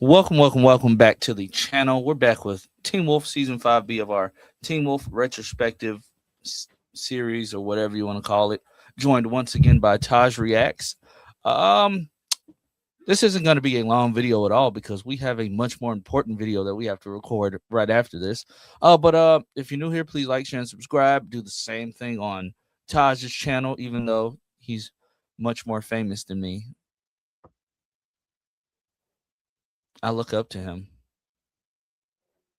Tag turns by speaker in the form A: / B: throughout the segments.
A: Welcome back to the channel. We're back with Teen Wolf Season 5B of our Teen Wolf Retrospective series, or whatever you want to call it. Joined once again by Taj Reacts. Um, this isn't going to be a long video at all because we have a much more important video that we have to record right after this. But if you're new here, please like, share, and subscribe. Do the same thing on Taj's channel, even though he's much more famous than me. I look up to him,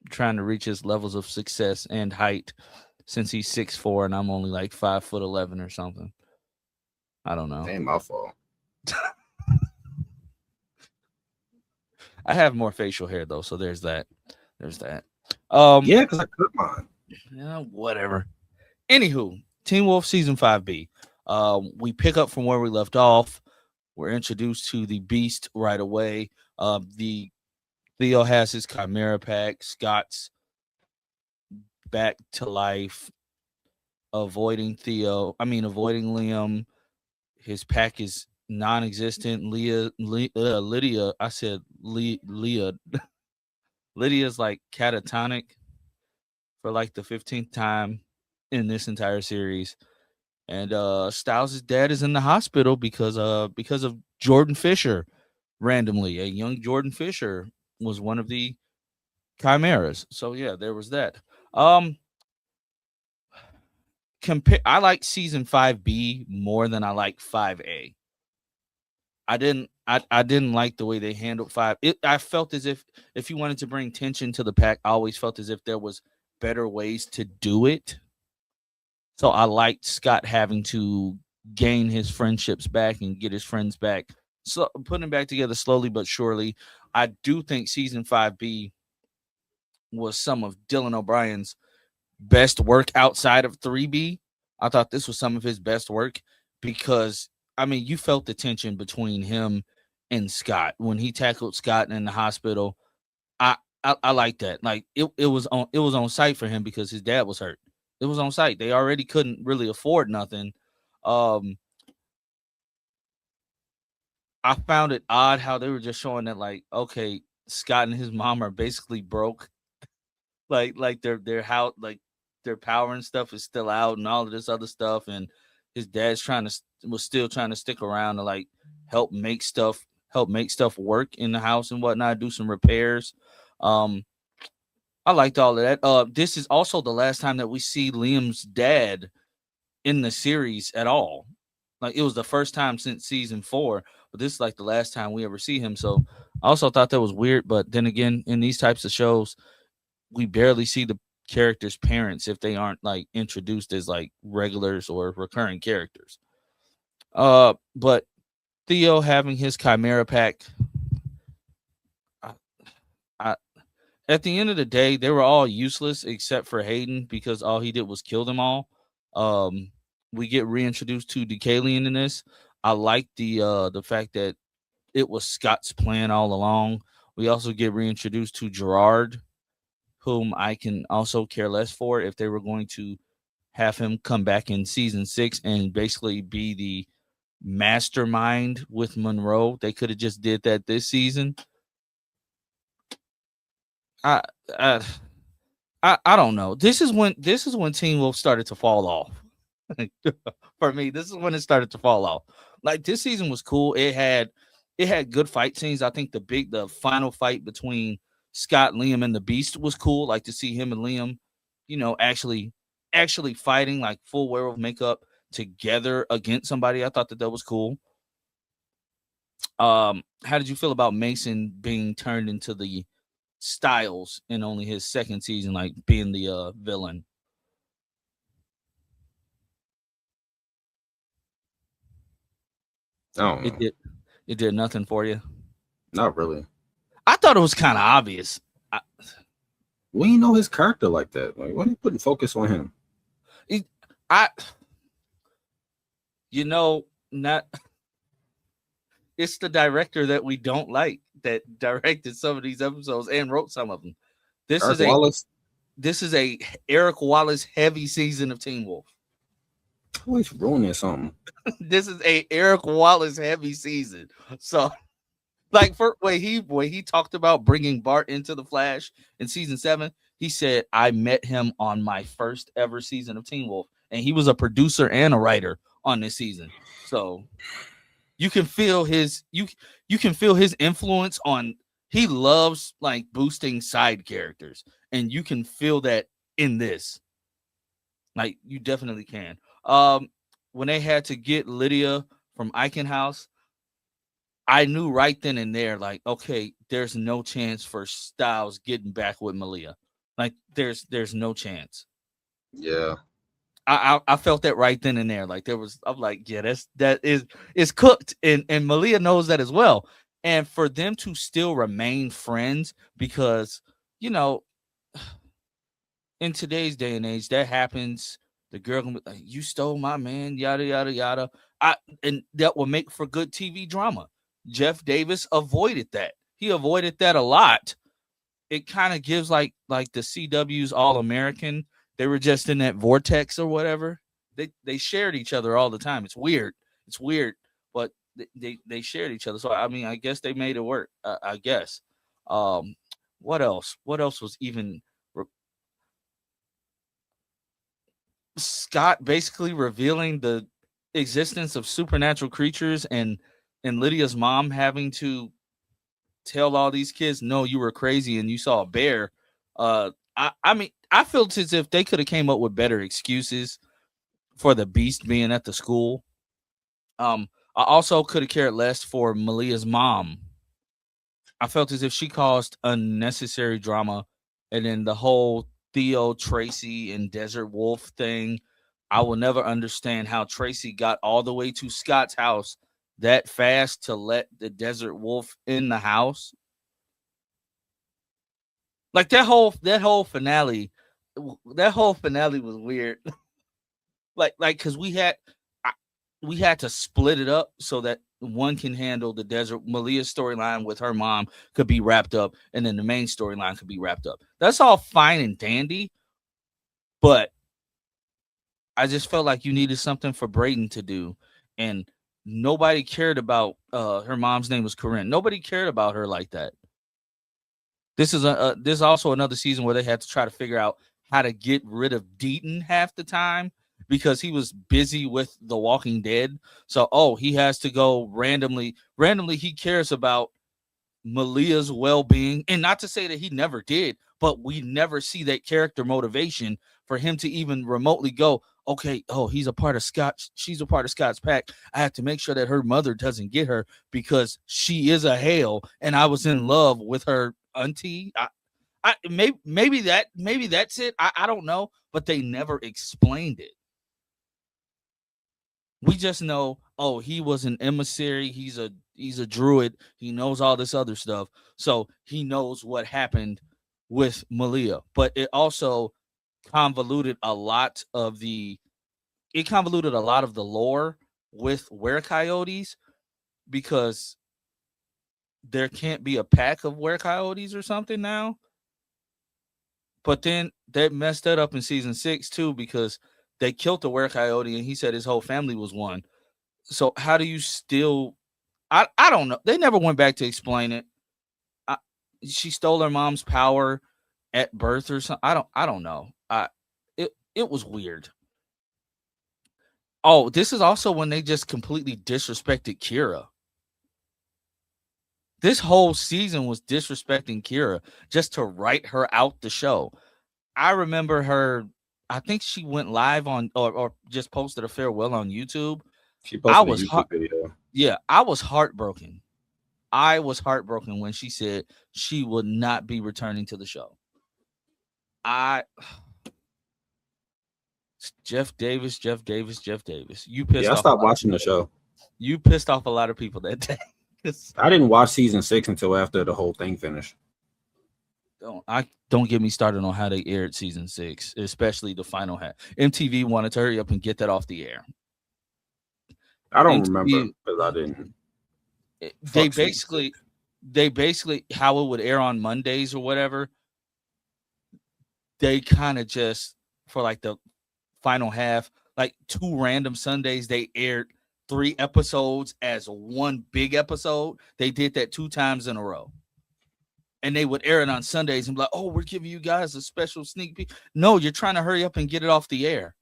A: trying to reach his levels of success and height since he's 6'4" and I'm only like 5'11" or something. I don't know.
B: Ain't my fault.
A: I have more facial hair though, so there's that. There's that.
B: Yeah, because I cut mine.
A: Yeah, whatever. Anywho, Teen Wolf Season 5B. We pick up from where we left off. We're introduced to the Beast right away. The Theo has his Chimera pack. Scott's back to life, avoiding Liam. His pack is non-existent. Lydia. I said Leah. Lydia's like catatonic for like the 15th time in this entire series. And Styles' dad is in the hospital because of Jordan Fisher. Randomly, a young Jordan Fisher was one of the chimeras. So yeah, there was that. I like season 5B more than I like 5A. I didn't like the way they handled 5. I felt as if you wanted to bring tension to the pack, I always felt as if there was better ways to do it. So I liked Scott having to gain his friendships back and get his friends back. So putting them back together slowly but surely. I do think season 5B was some of Dylan O'Brien's best work outside of 3B. I thought this was some of his best work because, I mean, you felt the tension between him and Scott when he tackled Scott in the hospital. I like that. Like it was on site for him because his dad was hurt. It was on site. They already couldn't really afford nothing. I found it odd how they were just showing that, like, okay, Scott and his mom are basically broke. like their house, like their power and stuff is still out and all of this other stuff, and his dad's was still trying to stick around to like help make stuff work in the house and whatnot, do some repairs. I liked all of that. This is also the last time that we see Liam's dad in the series at all. Like, it was the first time since season 4, but this is like the last time we ever see him. So I also thought that was weird. But then again, in these types of shows, we barely see the characters' parents if they aren't like introduced as like regulars or recurring characters. But Theo having his Chimera pack, I at the end of the day, they were all useless except for Hayden because all he did was kill them all. We get reintroduced to Decalion in this. I like the fact that it was Scott's plan all along. We also get reintroduced to Gerard, whom I can also care less for if they were going to have him come back in season 6 and basically be the mastermind with Monroe. They could have just did that this season. I don't know. This is when Teen Wolf started to fall off. For me, this is when it started to fall off. Like, this season was cool. It had good fight scenes. I think the final fight between Scott, Liam, and the Beast was cool. Like, to see him and Liam, actually fighting like full werewolf makeup together against somebody. I thought that was cool. How did you feel about Mason being turned into the Styles in only his second season, like being the villain?
B: I don't know.
A: It did nothing for you.
B: Not really.
A: I thought it was kind of obvious.
B: We ain't know his character like that. Like, why are you putting focus on him?
A: Not. It's the director that we don't like that directed some of these episodes and wrote some of them. This is a Eric Wallace heavy season of Teen Wolf.
B: Always ruining something.
A: This is a Eric Wallace heavy season. So Like for when he talked about bringing Bart into the Flash in season 7, he said I met him on my first ever season of Teen Wolf, and he was a producer and a writer on this season. So you can feel you can feel his influence on. He loves like boosting side characters, and you can feel that in this. Like you definitely can. When they had to get Lydia from Eichenhaus, I knew right then and there, like, okay, there's no chance for Styles getting back with Malia. Like, there's no chance.
B: Yeah.
A: I felt that right then and there. Like there was, I'm like, yeah, that is cooked, and Malia knows that as well. And for them to still remain friends, because you know, in today's day and age, that happens. The girl can be like, "You stole my man," yada yada yada. And that will make for good TV drama. Jeff Davis avoided that. He avoided that a lot. It kind of gives like the CW's All American. They were just in that vortex or whatever. They shared each other all the time. It's weird. It's weird, but they shared each other. So I mean, I guess they made it work. I guess. Um, what else? What else was even Scott basically revealing the existence of supernatural creatures, and Lydia's mom having to tell all these kids, no, you were crazy and you saw a bear. I mean, I felt as if they could have came up with better excuses for the beast being at the school. I also could have cared less for Malia's mom. I felt as if she caused unnecessary drama, and then the whole Theo, Tracy, and Desert Wolf thing. I will never understand how Tracy got all the way to Scott's house that fast to let the Desert Wolf in the house. Like that whole finale was weird. Like because we had to split it up so that one can handle the Desert Malia's storyline with her mom could be wrapped up, and then the main storyline could be wrapped up. That's all fine and dandy, but I just felt like you needed something for Brayden to do, and nobody cared about her mom's name was Corinne. Nobody cared about her like that. This is also another season where they had to try to figure out how to get rid of Deaton half the time because he was busy with The Walking Dead. So he has to go randomly he cares about Malia's well-being, and not to say that he never did, but we never see that character motivation for him to even remotely go, okay, he's a part of Scott, she's a part of Scott's pack. I have to make sure that her mother doesn't get her because she is a Hale and I was in love with her auntie. Maybe that's it. I don't know, but they never explained it. We just know, he was an emissary. He's a druid. He knows all this other stuff. So he knows what happened with Malia. But it also convoluted a lot of the lore with were-coyotes because there can't be a pack of were-coyotes or something now. But then they messed that up in season 6 too because they killed the were-coyote and he said his whole family was one. So how do you still? I don't know. They never went back to explain it. I, she stole her mom's power at birth or something. I don't know. It was weird. Oh, this is also when they just completely disrespected Kira. This whole season was disrespecting Kira just to write her out the show. I remember her. I think she went live on or just posted a farewell on YouTube.
B: She
A: I
B: posted a
A: was
B: YouTube video.
A: Yeah, I was heartbroken. I was heartbroken when she said she would not be returning to the show. I Jeff Davis, Jeff Davis, Jeff Davis.
B: Yeah, I stopped watching the show.
A: You pissed off a lot of people that day.
B: I didn't watch season 6 until after the whole thing finished.
A: Don't get me started on how they aired season 6, especially the final half. MTV wanted to hurry up and get that off the air.
B: I don't remember because I didn't.
A: They basically how it would air on Mondays or whatever. They kind of just for like the final half, like 2 random Sundays, they aired 3 episodes as one big episode. They did that 2 times in a row. And they would air it on Sundays and be like, "Oh, we're giving you guys a special sneak peek." No, you're trying to hurry up and get it off the air.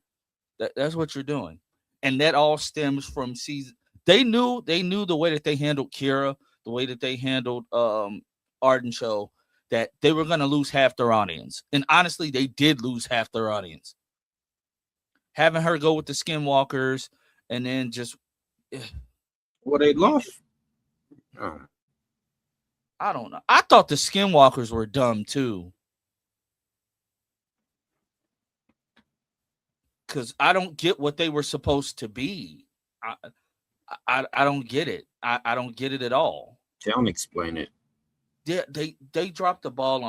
A: That's what you're doing. And that all stems from season. They knew the way that they handled Kira, the way that they handled Arden Show, that they were going to lose half their audience. And honestly, they did lose half their audience. Having her go with the Skinwalkers and then just
B: Well, they lost. Oh,
A: I don't know. I thought the Skinwalkers were dumb too. Because I don't get what they were supposed to be. I don't get it. I don't get it at all.
B: they don't explain it.
A: They dropped the ball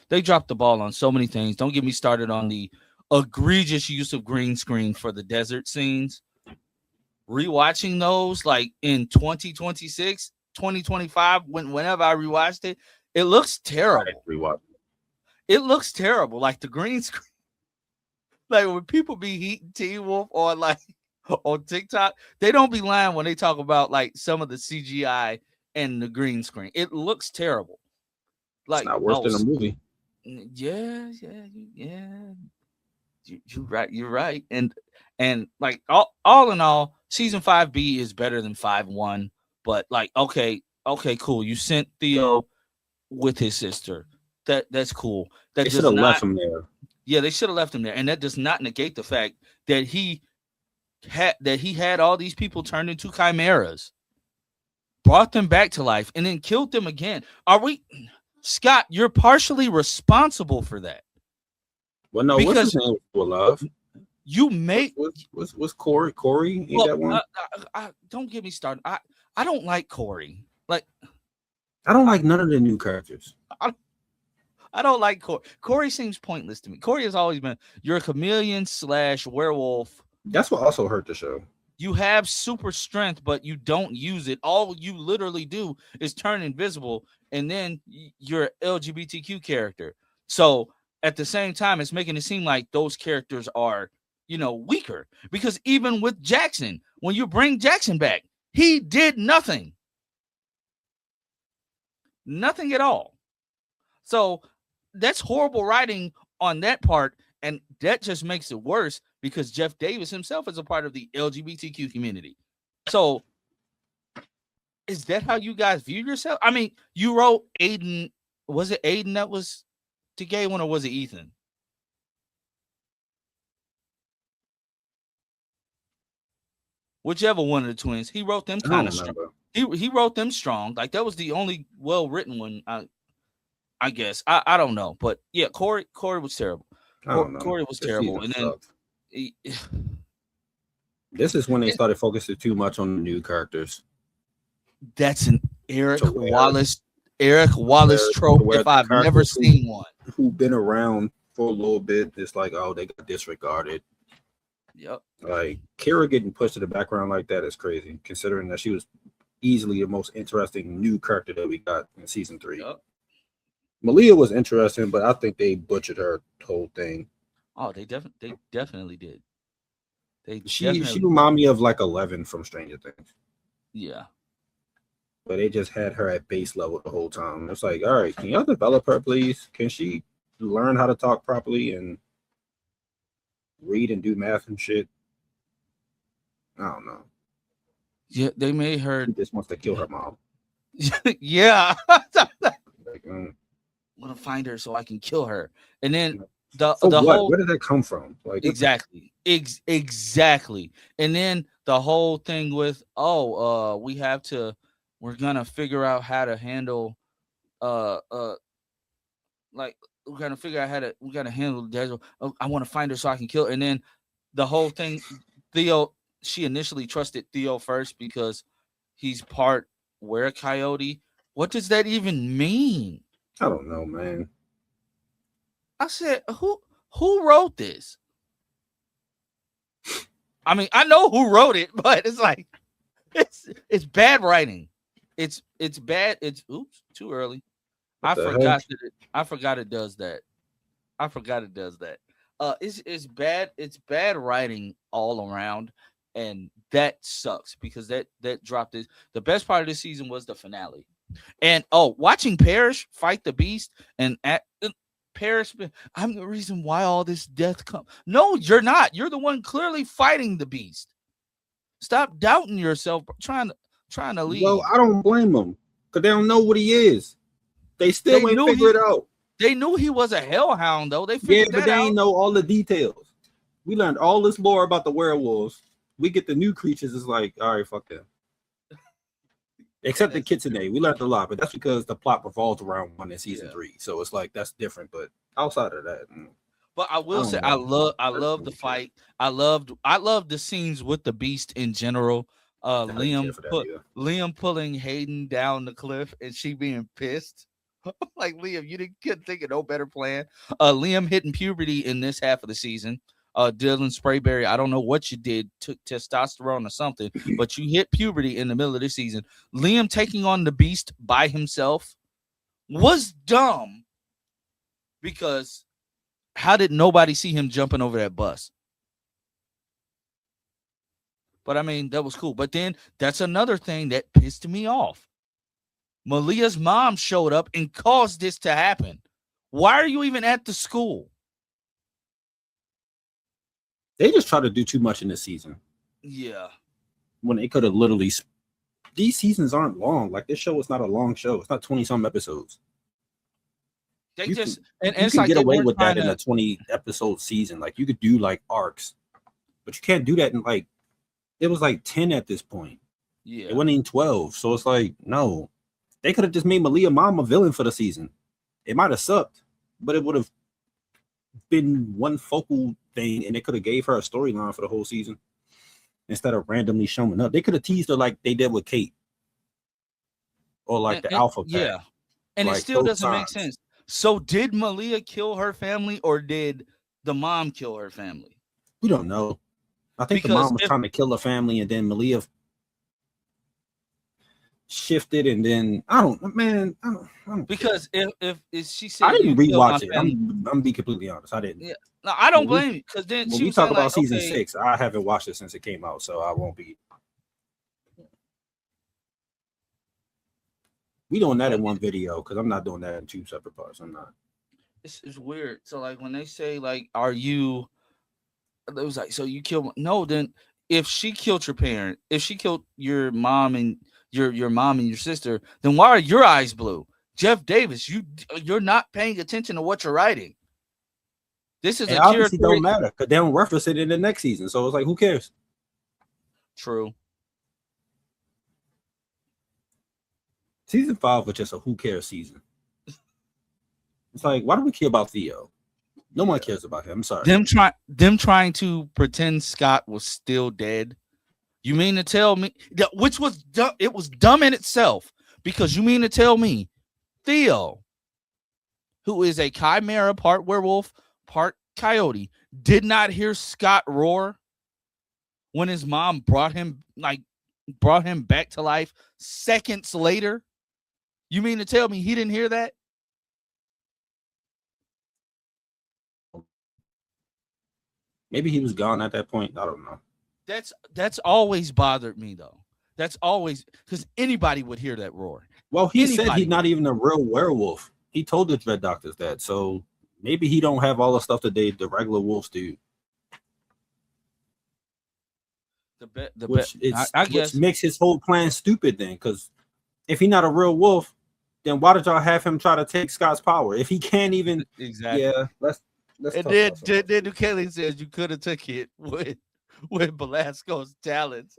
A: they dropped the ball on so many things. Don't get me started on the egregious use of green screen for the desert scenes. Rewatching those like in 2026, 2025, whenever I rewatched it, it looks terrible.
B: Rewatch.
A: It looks terrible. Like the green screen. Like when people be heating Teen Wolf or like on TikTok, they don't be lying when they talk about like some of the CGI and the green screen. It looks terrible.
B: Like, it's not worse than a movie.
A: Yeah. You're right. You're right. And like all in all, season 5B is better than 5-1. But like, okay, cool. You sent Theo with his sister. That's cool. That
B: they should have left him there.
A: Yeah, they should have left him there, and that does not negate the fact that he had all these people turned into chimeras, brought them back to life, and then killed them again. Scott? You're partially responsible for that.
B: Well, no, what's his name? Love.
A: You made
B: what's Corey? Corey, ain't that one?
A: Don't get me started. I don't like Corey. Like,
B: I don't like none of the new characters.
A: I don't like Corey. Corey seems pointless to me. Corey has always been, you're a chameleon / werewolf.
B: That's what also hurt the show.
A: You have super strength, but you don't use it. All you literally do is turn invisible, and then you're an LGBTQ character. So at the same time, it's making it seem like those characters are, weaker. Because even with Jackson, when you bring Jackson back, he did nothing. Nothing at all. So that's horrible writing on that part, and that just makes it worse because Jeff Davis himself is a part of the LGBTQ community. So is that how you guys view yourself? I mean, you wrote Aiden. Was it Aiden that was the gay one, or was it Ethan? Whichever one of the twins. He wrote them kind of strong. He wrote them strong. Like that was the only well-written one. I guess I don't know, but yeah, Corey was terrible. Corey was terrible, and then
B: this is when they started focusing too much on the new characters.
A: That's an Eric Wallace trope. If I've never seen one,
B: who've been around for a little bit, it's like, oh, they got disregarded.
A: Yep.
B: Like Kira getting pushed to the background like that is crazy, considering that she was easily the most interesting new character that we got in season 3.
A: Yep.
B: Malia was interesting, but I think they butchered her whole thing.
A: Oh, they definitely did.
B: She reminded me of like 11 from Stranger Things.
A: Yeah.
B: But they just had her at base level the whole time. It's like, all right, can y'all develop her, please? Can she learn how to talk properly and read and do math and shit? I don't know.
A: Yeah, they made her.
B: She just wants to kill her mom.
A: Yeah.
B: Like,
A: I'm gonna find her so I can kill her, and then
B: where did that come from? Like
A: exactly, exactly, and then the whole thing with we're gonna figure out how to handle like we're gonna figure out we gotta handle Dazzle. I want to find her so I can kill her, and then the whole thing, Theo. She initially trusted Theo first because he's part were-coyote. What does that even mean?
B: I don't know, man.
A: I said, who wrote this? I mean, I know who wrote it, but it's like it's bad writing. It's bad. It's too early. I forgot it does that. It's bad. It's bad writing all around. and that sucks because that dropped it. The best part of this season was the finale. And watching Parrish fight the Beast and Parrish, I'm the reason why all this death comes. No, you're not. You're the one clearly fighting the Beast. Stop doubting yourself, trying to
B: Well,
A: leave.
B: I don't blame them because they don't know what he is. They
A: They
B: still ain't
A: knew
B: figure it
A: he
B: out.
A: they knew he was a hellhound though. They
B: Yeah,
A: figured
B: but
A: that
B: they ain't
A: out.
B: know all the details. We learned all this lore about the werewolves. We get the new creatures. It's like, all right, fuck them. Except the
A: That's
B: kitsune,
A: true.
B: we learned a lot, but that's because the plot revolves around one in season
A: Yeah.
B: 3. So it's like that's different. But outside of that,
A: But I
B: I
A: will say
B: don't know.
A: I
B: I just
A: love the
B: don't care.
A: fight. I loved the scenes with the Beast in general.
B: I didn't care for that either.
A: Liam pulling Hayden down the cliff and she being pissed. Like Liam, you couldn't think of no better plan. Liam hitting puberty in this half of the season. Dylan Sprayberry, I don't know what you did, took testosterone or something, but you hit puberty in the middle of this season. Liam taking on the Beast by himself was dumb because how did nobody see him jumping over that bus? But I mean, that was cool. But then that's another thing that pissed me off. Malia's mom showed up and caused this to happen. Why are you even at the school?
B: They just try to do too much in this season
A: Yeah.
B: when they could have literally. These seasons aren't long. Like this show is not a long show. It's not 20 some episodes.
A: They
B: You can
A: just and
B: you
A: it's
B: can
A: like
B: get
A: they
B: away
A: weren't
B: with
A: trying
B: that in
A: to.
B: a 20 episode season. Like you could do like arcs, but you can't do that in like it was like 10 at this point. It
A: Yeah.
B: wasn't even 12. So it's like no, they could have just made Malia Mom a villain for the season. It might have sucked, but it would have been one focal thing, and they could have gave her a storyline for the whole season instead of randomly showing up. They could have teased her like they did with Kate or like the Alpha Pack,
A: Yeah. And it
B: like
A: still
B: those
A: doesn't make
B: times.
A: sense. So did Malia kill her family or did the mom kill her family?
B: We don't know. I think the
A: Because
B: mom was
A: if
B: trying to kill her family, and then Malia shifted, and then I don't, man, I don't care.
A: because if she
B: I
A: said you
B: didn't
A: killed my
B: rewatch it.
A: family,
B: I'm be completely honest. I didn't.
A: yeah. No, I don't
B: When we
A: blame you because then
B: when
A: she
B: we
A: was
B: talk
A: saying like,
B: about season
A: okay,
B: 6, I haven't watched it since it came out, so I won't be. We doing that in one video because I'm not doing that in 2 separate parts. I'm not.
A: it's weird. So like when they say like, are you? It was like, so you killed? No, then if she killed your parent, if she killed your mom and your mom and your sister, then why are your eyes blue? Jeff Davis, you're not paying attention to what you're writing. This is
B: It
A: a
B: obviously
A: territory.
B: don't matter because they don't reference it in the next season. So it's like, who cares?
A: True.
B: Season 5 was just a who cares season. It's like, why do we care about Theo? No one
A: Yeah.
B: cares about him. I'm sorry.
A: Them trying to pretend Scott was still dead. You mean to tell me which was dumb, it was dumb in itself because you mean to tell me Theo, who is a chimera, part werewolf, part coyote, did not hear Scott roar when his mom brought him back to life seconds later? You mean to tell me he didn't hear that?
B: Maybe he was gone at that point. I don't know.
A: That's always bothered me though. That's always because anybody would hear that roar.
B: Well, he said
A: Anybody
B: he's
A: would.
B: not even a real werewolf. He told the Dread Doctors that. So maybe he don't have all the stuff that the regular wolves do.
A: I
B: Which
A: guess
B: makes his whole plan stupid then, because if he's not a real wolf, then why did y'all have him try to take Scott's power? If he can't even,
A: exactly.
B: yeah, let's
A: And
B: talk about something else.
A: then Kelly says you could have took it with Belasco's talents.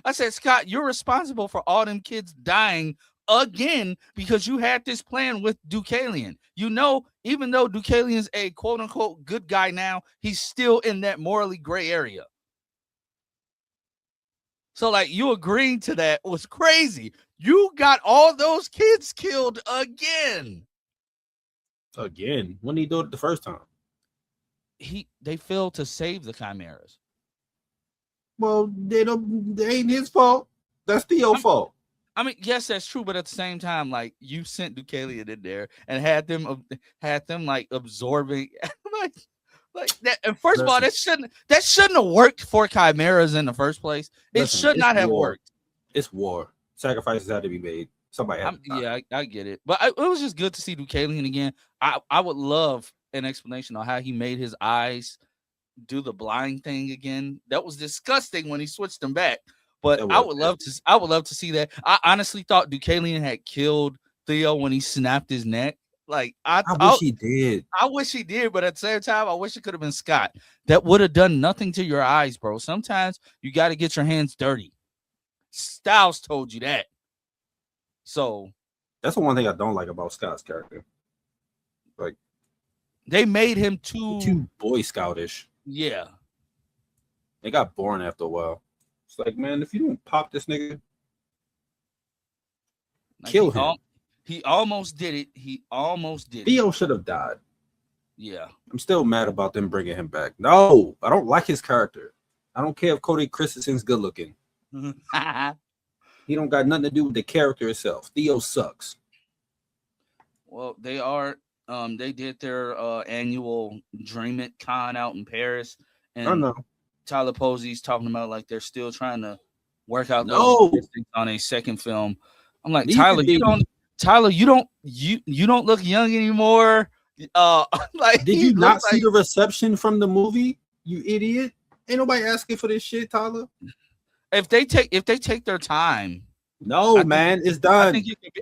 A: I said, Scott, you're responsible for all them kids dying again because you had this plan with Deucalion. You know, even though Deucalion's a quote unquote good guy now, he's still in that morally gray area. So, like, you agreeing to that was crazy. You got all those kids killed again.
B: Again, when did he do it the first time?
A: They failed to save the chimeras.
B: Well, they ain't his fault. That's Theo's fault.
A: I mean, yes, that's true, but at the same time, like you sent Deucalion in there and had them like absorbing, like Like that. And first of all,
B: Listen,
A: that shouldn't have worked for chimeras in the first place. It
B: listen,
A: should
B: it's
A: not have
B: war.
A: worked.
B: It's war. Sacrifices had to be made. Somebody had to die.
A: Yeah, I get it, but it was just good to see Deucalion again. I would love an explanation on how he made his eyes do the blind thing again. That was disgusting when he switched them back. But
B: That
A: I
B: was
A: would love
B: nasty.
A: to. I would love to see that. I honestly thought Deucalion had killed Theo when he snapped his neck. Like
B: I wish he did.
A: I wish he did, but at the same time, I wish it could have been Scott. That would have done nothing to your eyes, bro. Sometimes you got to get your hands dirty. Styles told you that. So
B: That's the one thing I don't like about Scott's character. Like
A: they made him too.
B: Boy Scoutish.
A: Yeah.
B: It got boring after a while. It's like, man, if you don't pop this nigga,
A: Like
B: kill him.
A: He almost did it. He almost did
B: Theo
A: it.
B: should have died.
A: Yeah.
B: I'm still mad about them bringing him back. No, I don't like his character. I don't care if Cody Christensen's good looking. He don't got nothing to do with the character itself. Theo sucks.
A: Well, they are. They did their annual Dream It Con out in Paris, and
B: I know.
A: Tyler Posey's talking about like they're still trying to work out those
B: No.
A: statistics on a second film. I'm like,
B: Leave
A: Tyler,
B: it be.
A: you don't look young anymore. Like,
B: Did
A: he
B: you not
A: looks
B: see
A: like-
B: the reception from the movie? You idiot! Ain't nobody asking for this shit, Tyler.
A: if they take their time?
B: No, man, it's done.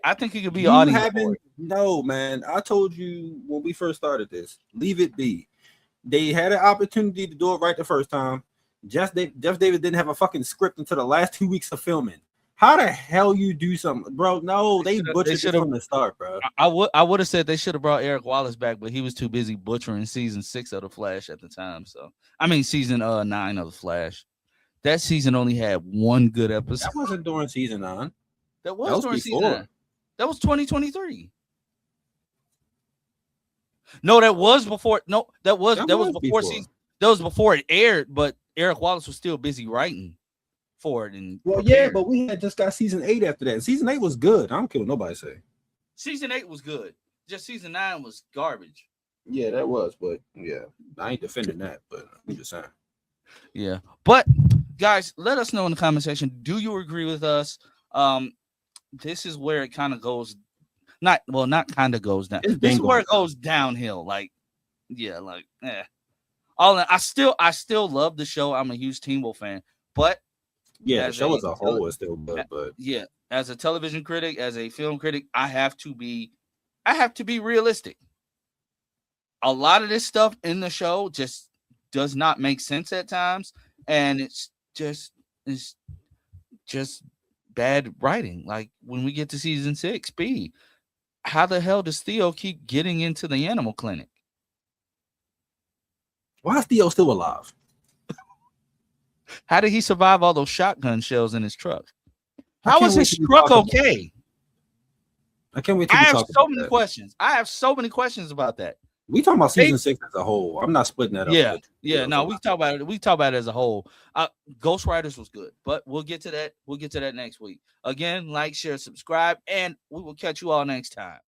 A: I think it could be
B: You
A: audio.
B: haven't. No, man. I told you when we first started this. Leave it be. They had an opportunity to do it right the first time. Jeff Davis didn't have a fucking script until the last 2 weeks of filming. How the hell you do something, bro? No, they butchered it from the start, bro.
A: I would have said they should have brought Eric Wallace back, but he was too busy butchering season 6 of the Flash at the time. So I mean season 9 of the Flash. That season only had one good episode.
B: That wasn't during season 9.
A: That was during season 9. That was 2023. No, that was before. No, that was before season. That was before it aired, but Eric Wallace was still busy writing for it. And
B: but we had just got season 8 after that. Season 8 was good. I don't care what nobody say.
A: Season 8 was good. Just season 9 was garbage.
B: Yeah, that was, but yeah, I ain't defending that, but I'm just saying.
A: Yeah, but guys, let us know in the comment section. Do you agree with us? This is where it kind of goes. Not kind of goes down. This is where it goes downhill. Like, yeah, like, I still love the show. I'm a huge Teen Wolf fan, but
B: yeah, the show as a whole is still good. But
A: yeah, as a television critic, as a film critic, I have to be realistic. A lot of this stuff in the show just does not make sense at times, and it's just bad writing. Like when we get to season 6, how the hell does Theo keep getting into the animal clinic?
B: Why is Theo still alive?
A: How did he survive all those shotgun shells in his truck? How was his truck okay?
B: I can't wait.
A: I have so many questions. I have so many questions about that.
B: We talking about season 6 as a whole. I'm not splitting that up.
A: Yeah. No, we talk about it. We talk about it as a whole. Ghost Riders was good, but we'll get to that. We'll get to that next week. Again, like, share, subscribe, and we will catch you all next time.